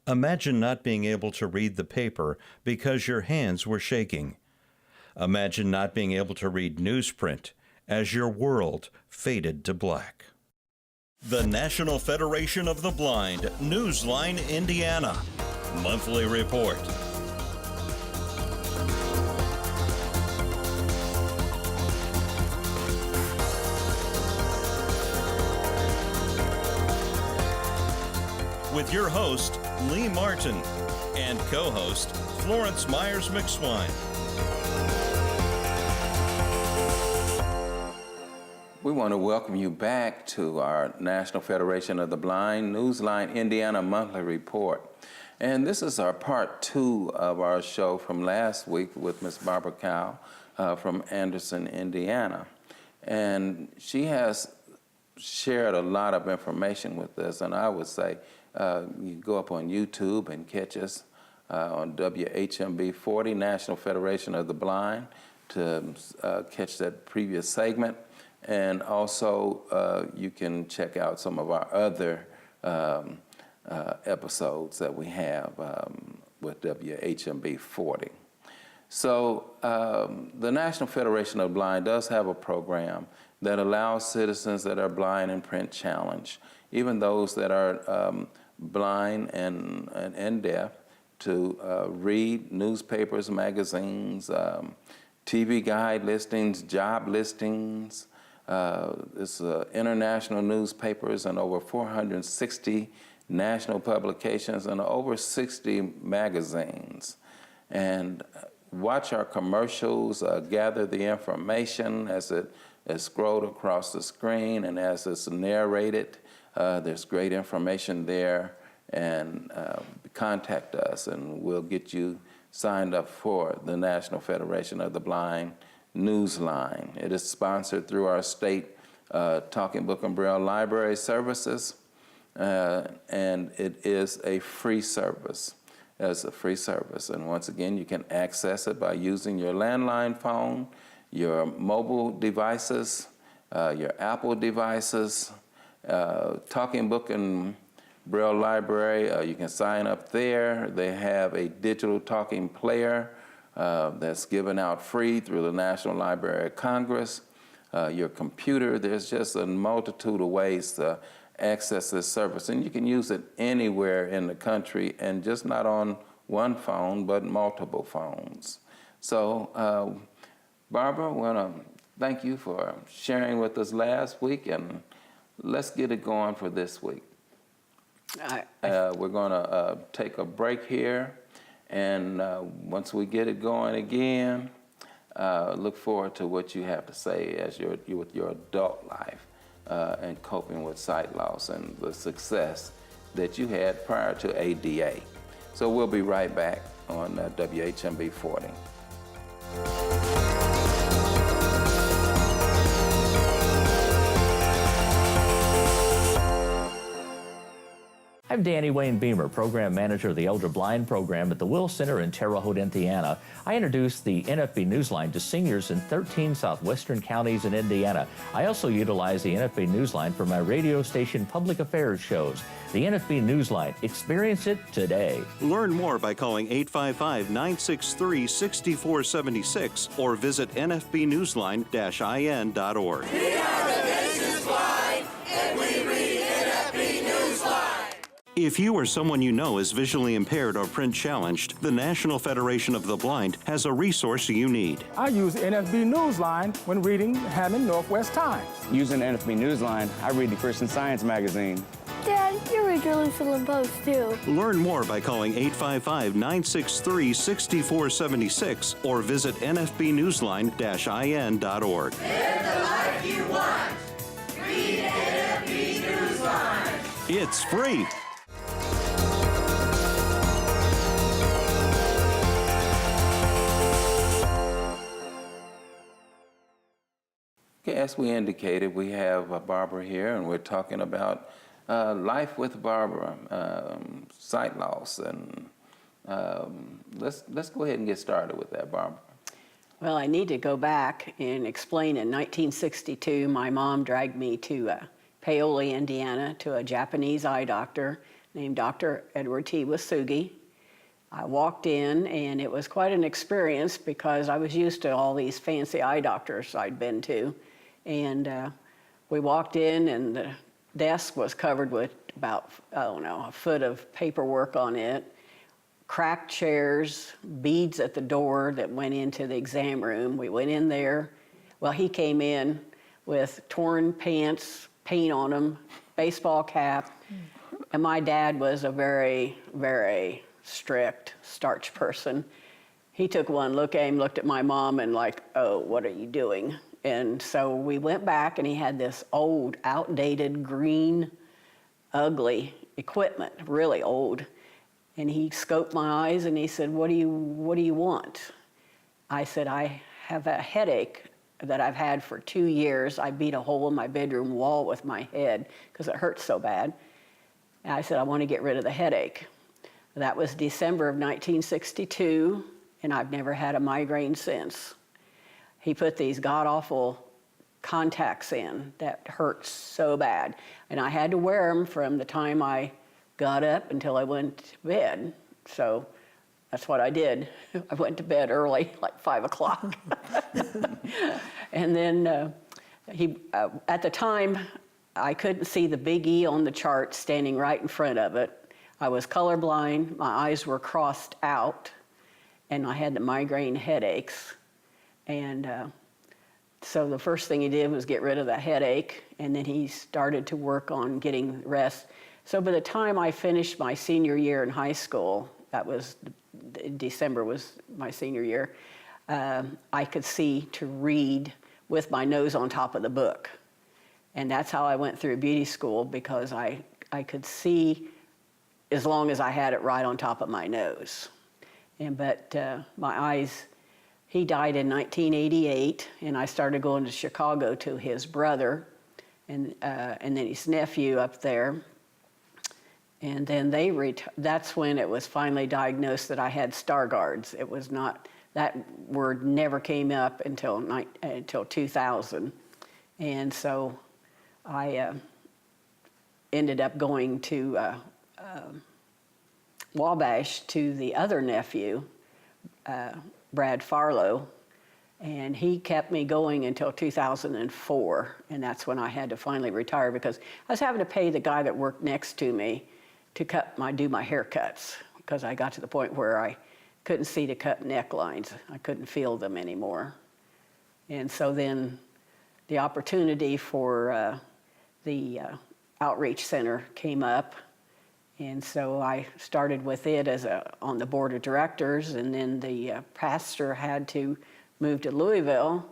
Imagine not being able to read the paper because your hands were shaking. Imagine not being able to read newsprint as your world faded to black. The National Federation of the Blind, Newsline, Indiana. Monthly Report. With your host, Lee Martin, and co-host, Florence Myers-McSwine. We want to welcome you back to our National Federation of the Blind, Newsline, Indiana Monthly Report. And this is our part 2 of our show from last week with Ms. Barbara Cow from Anderson, Indiana. And she has shared a lot of information with us, and I would say you go up on YouTube and catch us on WHMB 40, National Federation of the Blind, to catch that previous segment. And also you can check out some of our other episodes that we have with WHMB 40. So the National Federation of the Blind does have a program that allows citizens that are blind and print challenged, even those that are blind and deaf, to read newspapers, magazines, TV guide listings, job listings. It's international newspapers and over 460 national publications and over 60 magazines. And watch our commercials, gather the information as it is scrolled across the screen and as it's narrated. There's great information there, and contact us and we'll get you signed up for the National Federation of the Blind Newsline. It is sponsored through our state Talking Book and Braille Library Services, and it is a free service. It's a free service, and once again, you can access it by using your landline phone, your mobile devices, your Apple devices. Talking Book and Braille Library, you can sign up there. They have a digital talking player that's given out free through the National Library of Congress. Your computer, there's just a multitude of ways to access this service, and you can use it anywhere in the country, and just not on one phone, but multiple phones. So, Barbara, I want to thank you for sharing with us last week, and let's get it going for this week. We're going to take a break here, and once we get it going again, look forward to what you have to say as with your adult life and coping with sight loss and the success that you had prior to ADA. So we'll be right back on WHMB 40. I'm Danny Wayne Beamer, Program Manager of the Elder Blind Program at the Will Center in Terre Haute, Indiana. I introduce the NFB Newsline to seniors in 13 southwestern counties in Indiana. I also utilize the NFB Newsline for my radio station public affairs shows. The NFB Newsline, experience it today. Learn more by calling 855-963-6476 or visit nfbnewsline-in.org. We are the nation's blind, and we read NFB Newsline. If you or someone you know is visually impaired or print challenged, the National Federation of the Blind has a resource you need. I use NFB Newsline when reading Hammond Northwest Times. Using NFB Newsline, I read the Christian Science magazine. Dad, you read Jerusalem Post, too. Learn more by calling 855-963-6476 or visit nfbnewsline-in.org. Live the life you want. Read NFB Newsline. It's free. Okay, as we indicated, we have Barbara here, and we're talking about life with Barbara, sight loss, and let's go ahead and get started with that, Barbara. Well, I need to go back and explain. In 1962, my mom dragged me to Paoli, Indiana, to a Japanese eye doctor named Dr. Edward T. Wasugi. I walked in, and it was quite an experience because I was used to all these fancy eye doctors I'd been to. And we walked in, and the desk was covered with about, I don't know, a foot of paperwork on it, cracked chairs, beads at the door that went into the exam room. We went in there. Well, he came in with torn pants, paint on them, baseball cap, and my dad was a very, very strict starch person. He took one look at him, looked at my mom, and like, oh, what are you doing? And so we went back, and he had this old, outdated, green, ugly equipment, really old. And he scoped my eyes, and he said, what do you want? I said, I have a headache that I've had for 2 years. I beat a hole in my bedroom wall with my head because it hurts so bad. And I said, I want to get rid of the headache. That was December of 1962, and I've never had a migraine since. He put these god-awful contacts in that hurt so bad. And I had to wear them from the time I got up until I went to bed. So that's what I did. I went to bed early, like 5 o'clock. And then at the time, I couldn't see the big E on the chart standing right in front of it. I was colorblind, my eyes were crossed out, and I had the migraine headaches. And so the first thing he did was get rid of the headache, and then he started to work on getting rest. So by the time I finished my senior year in high school, that was December was my senior year, I could see to read with my nose on top of the book. And that's how I went through beauty school, because I could see as long as I had it right on top of my nose. But my eyes, he died in 1988, and I started going to Chicago to his brother and then his nephew up there. And then that's when it was finally diagnosed that I had Stargard's. It was not, that word never came up until 2000. And so I ended up going to Wabash to the other nephew, Brad Farlow, and he kept me going until 2004, and that's when I had to finally retire because I was having to pay the guy that worked next to me to do my haircuts, because I got to the point where I couldn't see to cut necklines. I couldn't feel them anymore. And so then the opportunity for the outreach center came up, and so I started with it on the board of directors, and then the pastor had to move to Louisville,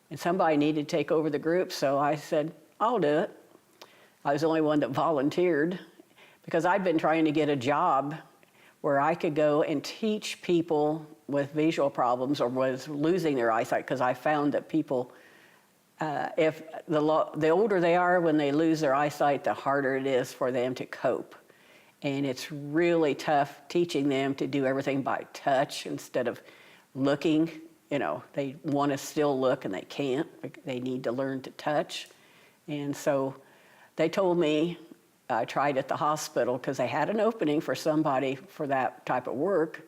and somebody needed to take over the group, so I said, I'll do it. I was the only one that volunteered, because I'd been trying to get a job where I could go and teach people with visual problems or was losing their eyesight, because I found that people, if the older they are when they lose their eyesight, the harder it is for them to cope. And it's really tough teaching them to do everything by touch instead of looking. You know, they want to still look and they can't. They need to learn to touch. And so they told me, I tried at the hospital because they had an opening for somebody for that type of work,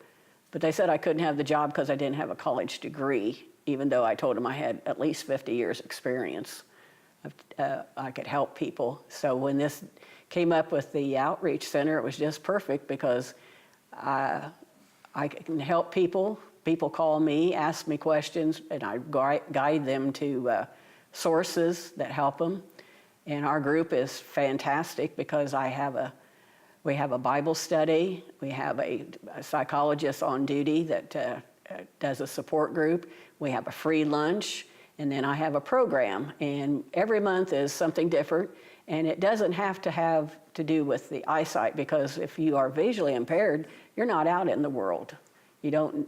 but they said I couldn't have the job because I didn't have a college degree, even though I told them I had at least 50 years experience. I could help people. So when this came up with the outreach center, it was just perfect because I can help people. People call me, ask me questions, and I guide them to sources that help them. And our group is fantastic because we have a Bible study, we have a psychologist on duty that does a support group, we have a free lunch, and then I have a program. And every month is something different, and it doesn't have to do with the eyesight, because if you are visually impaired, you're not out in the world. You don't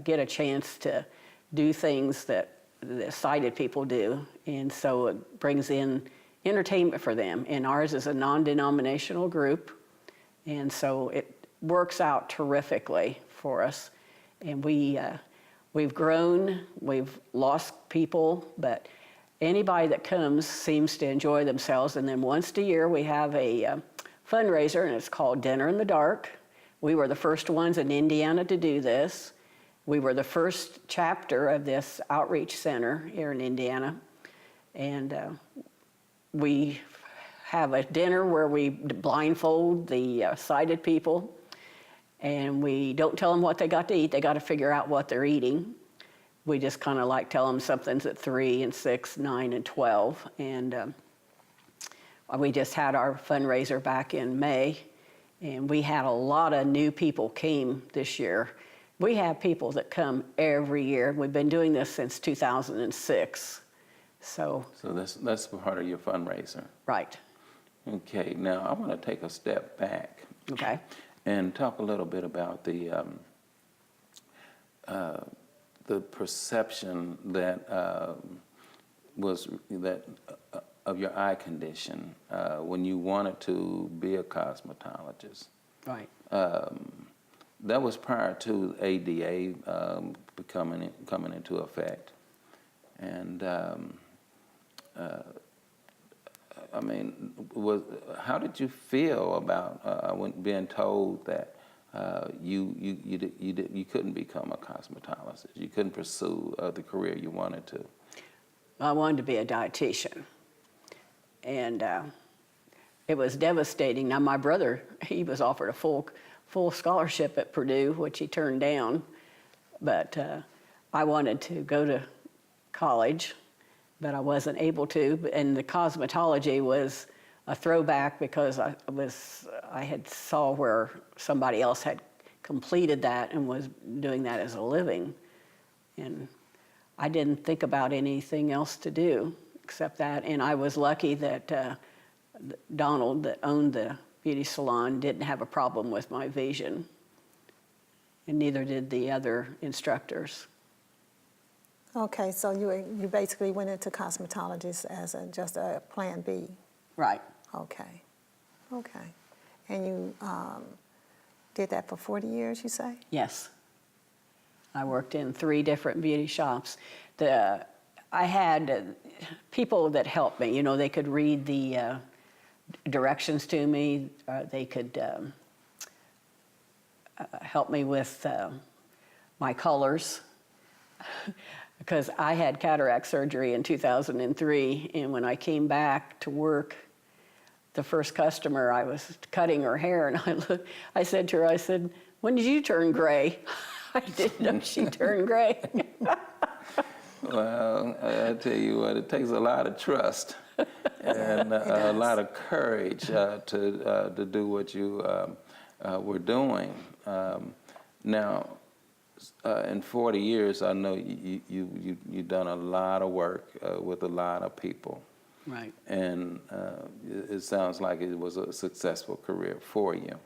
get a chance to do things that the sighted people do, and so it brings in entertainment for them. And ours is a non-denominational group, and so it works out terrifically for us. And we've grown, we've lost people, but anybody that comes seems to enjoy themselves. And then once a year we have a fundraiser, and it's called Dinner in the Dark. We were the first ones in Indiana to do this. We were the first chapter of this outreach center here in Indiana. And we have a dinner where we blindfold the sighted people, and we don't tell them what they got to eat. They got to figure out what they're eating. We just kind of like tell them something's at 3 and 6, 9 and 12. And we just had our fundraiser back in May, and we had a lot of new people came this year. We have people that come every year. We've been doing this since 2006. So that's part of your fundraiser. Right. Okay, now I want to take a step back. Okay. And talk a little bit about the perception that of your eye condition when you wanted to be a cosmetologist. Right. That was prior to ADA coming into effect, and I mean, how did you feel about when being told that you couldn't become a cosmetologist, you couldn't pursue the career you wanted to? I wanted to be a dietitian, and it was devastating. Now, my brother, he was offered a full scholarship at Purdue, which he turned down, but I wanted to go to college, but I wasn't able to. And the cosmetology was a throwback because I had saw where somebody else had completed that and was doing that as a living, and I didn't think about anything else to do except that. And I was lucky that Donald, that owned the beauty salon, didn't have a problem with my vision, and neither did the other instructors. Okay, so you basically went into cosmetologist as just a plan B. Right. Okay, okay. And you did that for 40 years, you say? Yes. I worked in 3 different beauty shops. I had people that helped me. You know, they could read the directions to me. They could help me with my colors. Because I had cataract surgery in 2003, and when I came back to work, the first customer, I was cutting her hair, and I said to her, I said, "When did you turn gray?" I didn't know she turned gray. Well, I tell you what, it takes a lot of trust and a lot of courage to do what you were doing. Now, in 40 years, I know you've done a lot of work with a lot of people. Right. And it sounds like it was a successful career for you.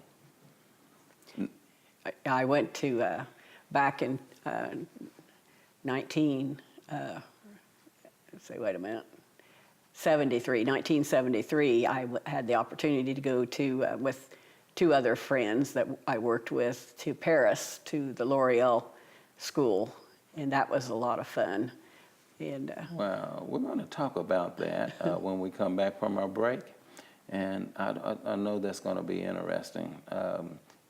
I went to, back in 1973, I had the opportunity to go to, with 2 other friends that I worked with, to Paris, to the L'Oreal school, and that was a lot of fun. And well, we're going to talk about that when we come back from our break, and I know that's going to be interesting.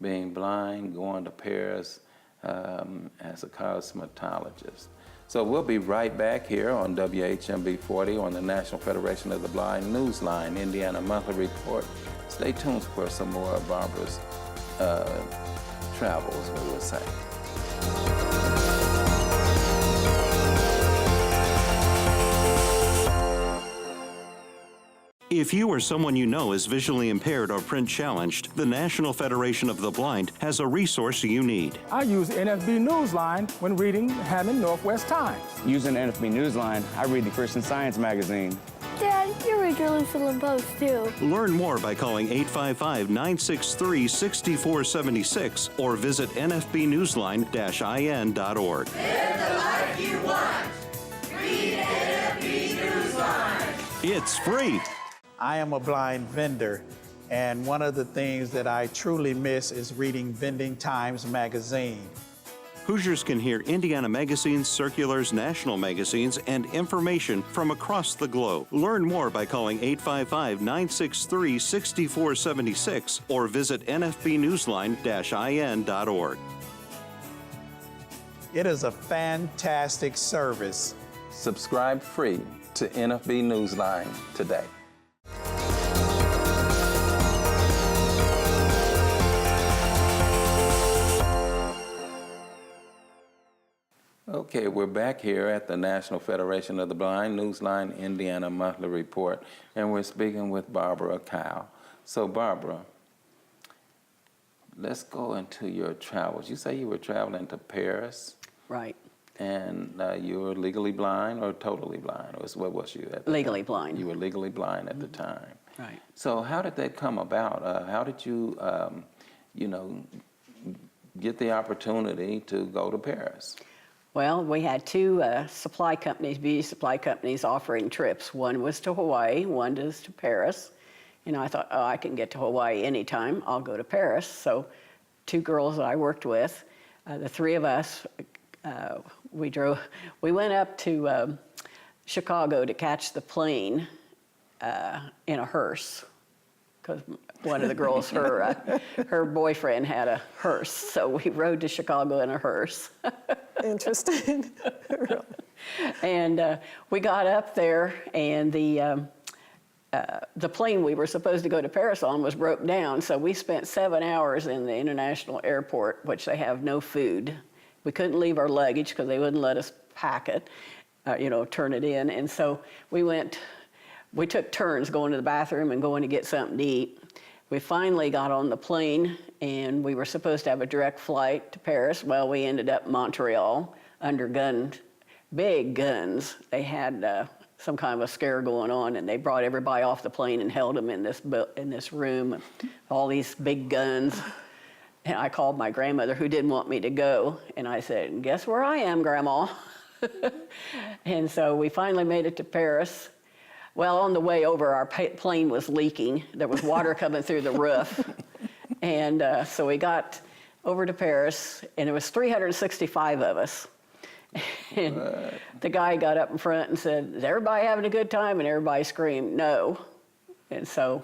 Being blind, going to Paris as a cosmetologist. So we'll be right back here on WHMB 40 on the National Federation of the Blind Newsline, Indiana Monthly Report. Stay tuned for some more of Barbara's travels, we will say. If you or someone you know is visually impaired or print challenged, the National Federation of the Blind has a resource you need. I use NFB Newsline when reading Hammond Northwest Times. Using NFB Newsline, I read the Christian Science magazine. Dad, you read Jerusalem Post too. Learn more by calling 855-963-6476 or visit nfbnewsline-in.org. Live the life you want. Read NFB Newsline. It's free. I am a blind vendor, and one of the things that I truly miss is reading Vending Times magazine. Hoosiers can hear Indiana magazines, circulars, national magazines, and information from across the globe. Learn more by calling 855-963-6476 or visit nfbnewsline-in.org. It is a fantastic service. Subscribe free to NFB Newsline today. Okay, we're back here at the National Federation of the Blind Newsline Indiana Monthly Report, and we're speaking with Barbara Kyle. So Barbara, let's go into your travels. You say you were traveling to Paris. Right. And you were legally blind or totally blind? Or what was you at the Legally time? blind. You were legally blind at the time. Right. So how did that come about? How did you, get the opportunity to go to Paris? Well, we had two supply companies, beauty supply companies, offering trips. One was to Hawaii, one was to Paris. And I thought, oh, I can get to Hawaii anytime. I'll go to Paris. So two girls that I worked with, the three of us, we went up to Chicago to catch the plane in a hearse, because one of the girls, her boyfriend had a hearse, so we rode to Chicago in a hearse. Interesting. And we got up there, and the plane we were supposed to go to Paris on was broke down, so we spent 7 hours in the international airport, which they have no food. We couldn't leave our luggage because they wouldn't let us pack it, turn it in. And so we took turns going to the bathroom and going to get something to eat. We finally got on the plane, and we were supposed to have a direct flight to Paris. Well, we ended up in Montreal under big guns. They had some kind of a scare going on, and they brought everybody off the plane and held them in this room, all these big guns. And I called my grandmother, who didn't want me to go, and I said, guess where I am, Grandma? And so we finally made it to Paris. Well, on the way over, our plane was leaking. There was water coming through the roof. And so we got over to Paris, and there was 365 of us. And the guy got up in front and said, is everybody having a good time? And everybody screamed, no. And so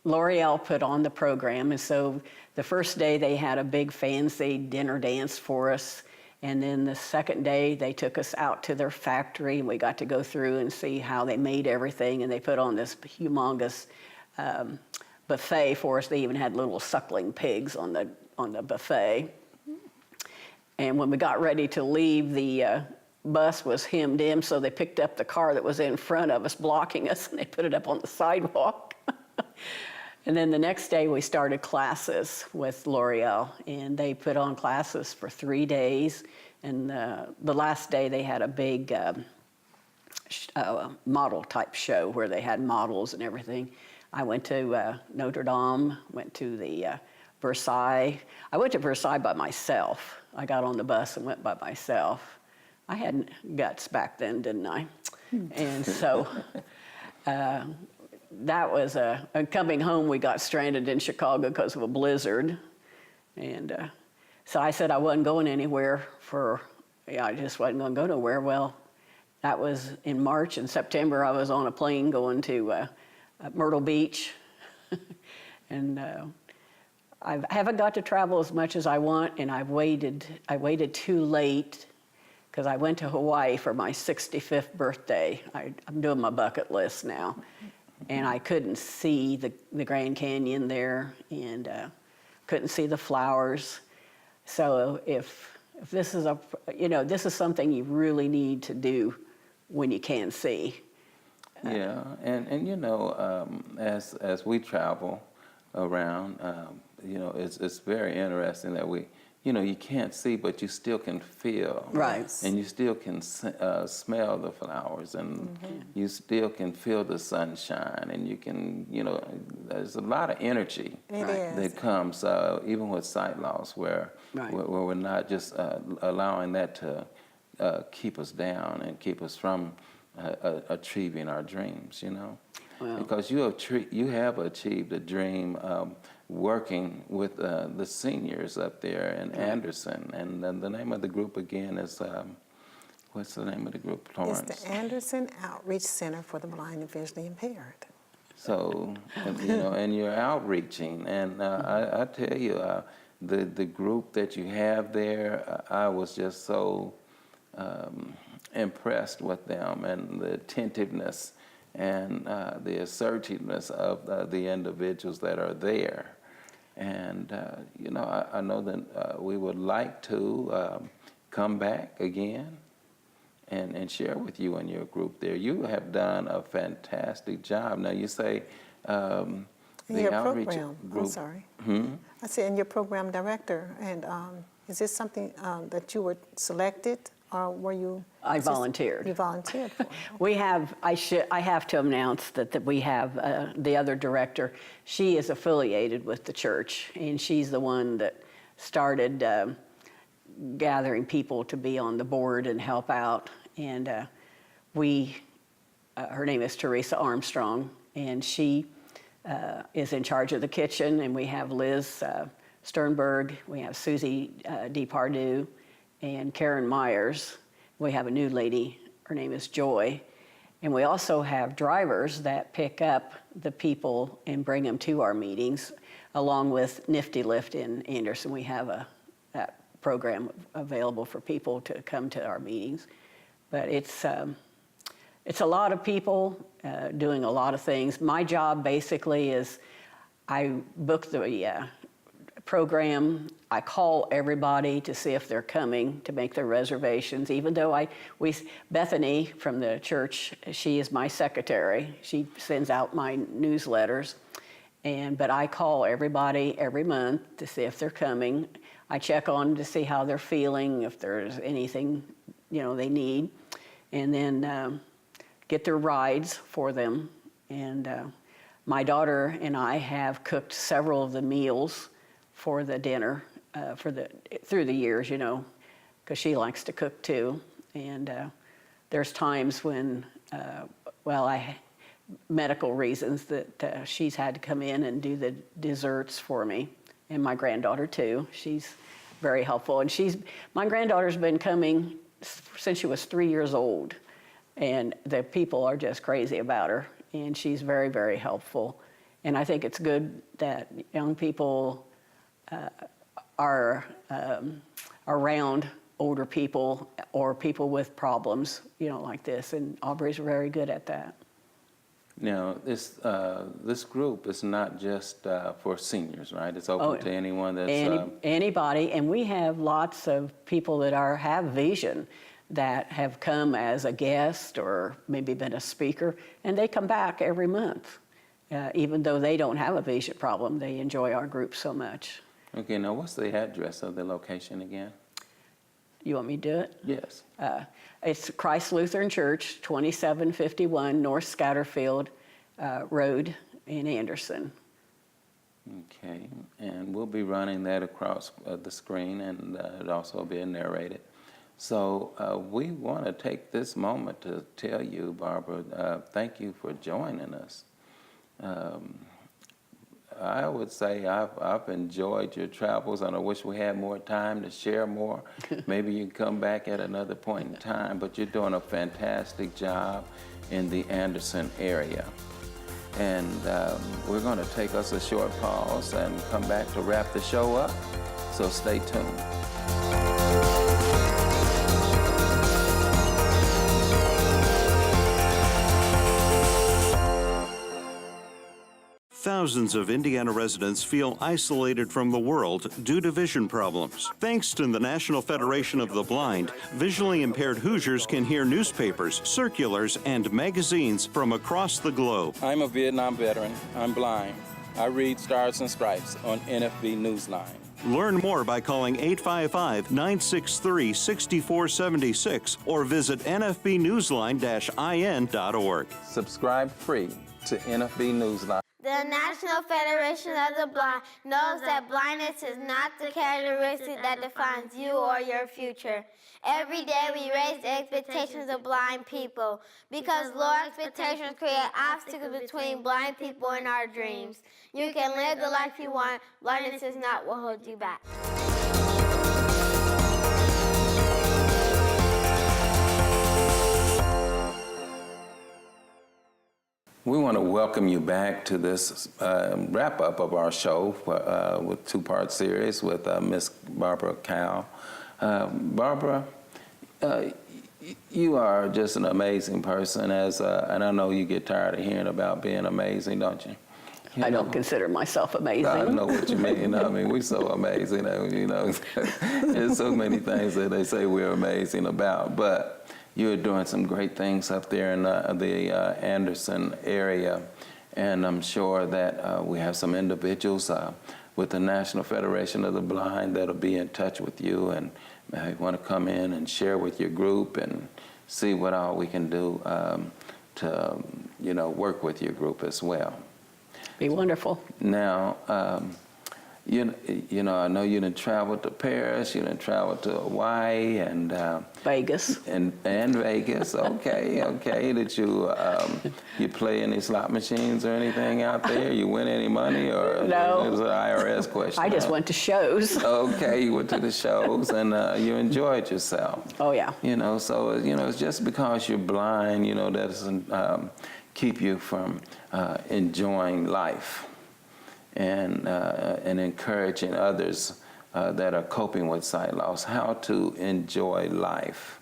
L'Oreal put on the program, and so the first day they had a big fancy dinner dance for us, and then the second day they took us out to their factory, and we got to go through and see how they made everything, and they put on this humongous buffet for us. They even had little suckling pigs on the buffet. And when we got ready to leave, the bus was hemmed in, so they picked up the car that was in front of us, blocking us, and they put it up on the sidewalk. And then the next day we started classes with L'Oreal, and they put on classes for 3 days. And the last day they had a big model type show where they had models and everything. I went to Notre Dame, went to the Versailles. I went to Versailles by myself. I got on the bus and went by myself. I had guts back then, didn't I? And so that was coming home. We got stranded in Chicago because of a blizzard. And so I said I wasn't going anywhere I just wasn't going to go nowhere. Well, that was in March. In September, I was on a plane going to Myrtle Beach. And I haven't got to travel as much as I want, and I waited too late, because I went to Hawaii for my 65th birthday. I'm doing my bucket list now. And I couldn't see the Grand Canyon there, and couldn't see the flowers. So if this is this is something you really need to do when you can see. Yeah, and as we travel around, it's very interesting that you can't see, but you still can feel. Right. And you still can smell the flowers, and you still can feel the sunshine, and you can, there's a lot of energy that comes, even with sight loss, where we're not just allowing that to keep us down and keep us from achieving our dreams, Well, because you have achieved a dream working with the seniors up there in Anderson. And then the name of the group again is, what's the name of the group, Florence? It's the Anderson Outreach Center for the Blind and Visually Impaired. So, and you're outreaching, and I tell you, the group that you have there, I was just so impressed with them and the attentiveness and the assertiveness of the individuals that are there. And, I know that we would like to come back again and share with you and your group there. You have done a fantastic job. Now, you say the your outreach program, group. I'm sorry. I said, and your program director, and is this something that you were selected, or were you? I volunteered. You volunteered for it. We have, I have to announce that we have the other director. She is affiliated with the church, and she's the one that started gathering people to be on the board and help out. And her name is Teresa Armstrong, and she is in charge of the kitchen. And we have Liz Sternberg, we have Susie DePardue, and Karen Myers. We have a new lady, her name is Joy. And we also have drivers that pick up the people and bring them to our meetings, along with Nifty Lift in Anderson. We have that program available for people to come to our meetings. But it's a lot of people doing a lot of things. My job basically is I book the program. I call everybody to see if they're coming to make their reservations. Even though Bethany from the church, she is my secretary. She sends out my newsletters, but I call everybody every month to see if they're coming. I check on them to see how they're feeling, if there's anything they need, and then get their rides for them. And my daughter and I have cooked several of the meals for the dinner through the years, because she likes to cook too. And there's times when, medical reasons that she's had to come in and do the desserts for me, and my granddaughter too. She's very helpful, and my granddaughter's been coming since she was 3 years old, and the people are just crazy about her, and she's very, very helpful. And I think it's good that young people are around older people or people with problems, like this, and Aubrey's very good at that. Now, this group is not just for seniors, right? It's open to anyone that's... Anybody, and we have lots of people that have vision that have come as a guest or maybe been a speaker, and they come back every month. Even though they don't have a vision problem, they enjoy our group so much. Okay, now what's the address of the location again? You want me to do it? Yes. It's Christ Lutheran Church, 2751 North Scatterfield Road in Anderson. Okay, and we'll be running that across the screen, and it'll also be narrated. So we want to take this moment to tell you, Barbara, thank you for joining us. I would say I've enjoyed your travels, and I wish we had more time to share more. Maybe you can come back at another point in time, but you're doing a fantastic job in the Anderson area. And we're going to take us a short pause and come back to wrap the show up, so stay tuned. Thousands of Indiana residents feel isolated from the world due to vision problems. Thanks to the National Federation of the Blind, visually impaired Hoosiers can hear newspapers, circulars, and magazines from across the globe. I'm a Vietnam veteran. I'm blind. I read Stars and Stripes on NFB Newsline. Learn more by calling 855-963-6476 or visit nfbnewsline-in.org. Subscribe free to NFB Newsline. The National Federation of the Blind knows that blindness is not the characteristic that defines you or your future. Every day we raise the expectations of blind people because low expectations create obstacles between blind people and our dreams. You can live the life you want. Blindness is not what holds you back. We want to welcome you back to this wrap-up of our show with two-part series with Miss Barbara Cowell. Barbara, you are just an amazing person, and I know you get tired of hearing about being amazing, don't you? I don't consider myself amazing. I know what you mean. I mean, we're so amazing. You know, there's so many things that they say we're amazing about, but you're doing some great things up there in the Anderson area, and I'm sure that we have some individuals with the National Federation of the Blind that'll be in touch with you and want to come in and share with your group and see what all we can do to, work with your group as well. Be wonderful. Now, I know you done traveled to Paris, you done traveled to Hawaii and Vegas. And Vegas. Okay. Did you play any slot machines or anything out there? You win any money, or no? It was an IRS question. I just went to shows. Okay, you went to the shows and you enjoyed yourself. Oh yeah. So it's just because you're blind, that doesn't keep you from enjoying life. And encouraging others that are coping with sight loss how to enjoy life,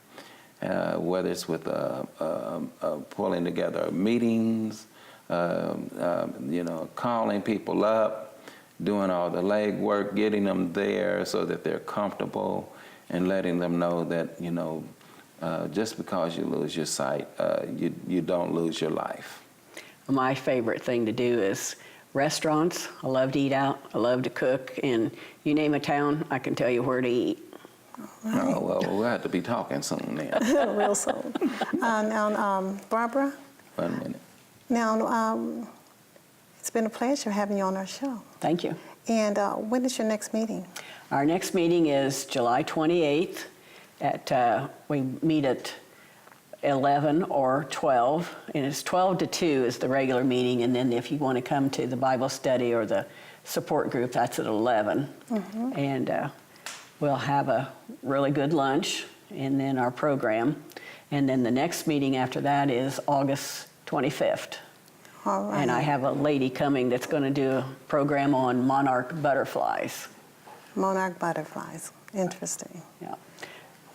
whether it's with pulling together meetings, calling people up, doing all the legwork, getting them there so that they're comfortable, and letting them know that just because you lose your sight, you don't lose your life. My favorite thing to do is restaurants. I love to eat out. I love to cook. And you name a town, I can tell you where to eat. Right. Oh, well, we'll have to be talking soon then. Real soon. Now, Barbara? 1 minute. Now, it's been a pleasure having you on our show. Thank you. And when is your next meeting? Our next meeting is July 28th. We meet at 11 or 12, and it's 12 to 2 is the regular meeting, and then if you want to come to the Bible study or the support group, that's at 11. Mm-hmm. And we'll have a really good lunch, and then our program. And then the next meeting after that is August 25th. All right. And I have a lady coming that's going to do a program on monarch butterflies. Monarch butterflies. Interesting. Yeah.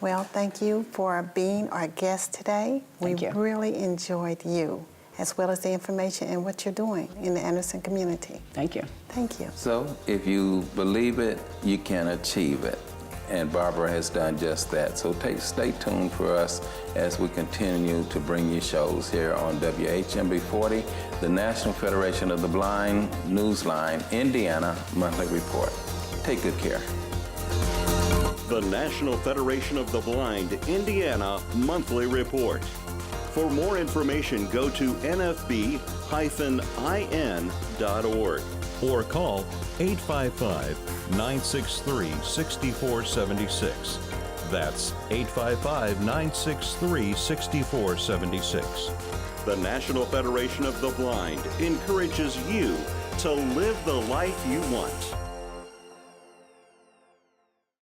Well, thank you for being our guest today. Thank you. We really enjoyed you, as well as the information and what you're doing in the Anderson community. Thank you. Thank you. So if you believe it, you can achieve it. And Barbara has done just that. So stay tuned for us as we continue to bring you shows here on WHMB 40, the National Federation of the Blind Newsline, Indiana Monthly Report. Take good care. The National Federation of the Blind, Indiana Monthly Report. For more information, go to nfb-in.org or call 855-963-6476. That's 855-963-6476. The National Federation of the Blind encourages you to live the life you want.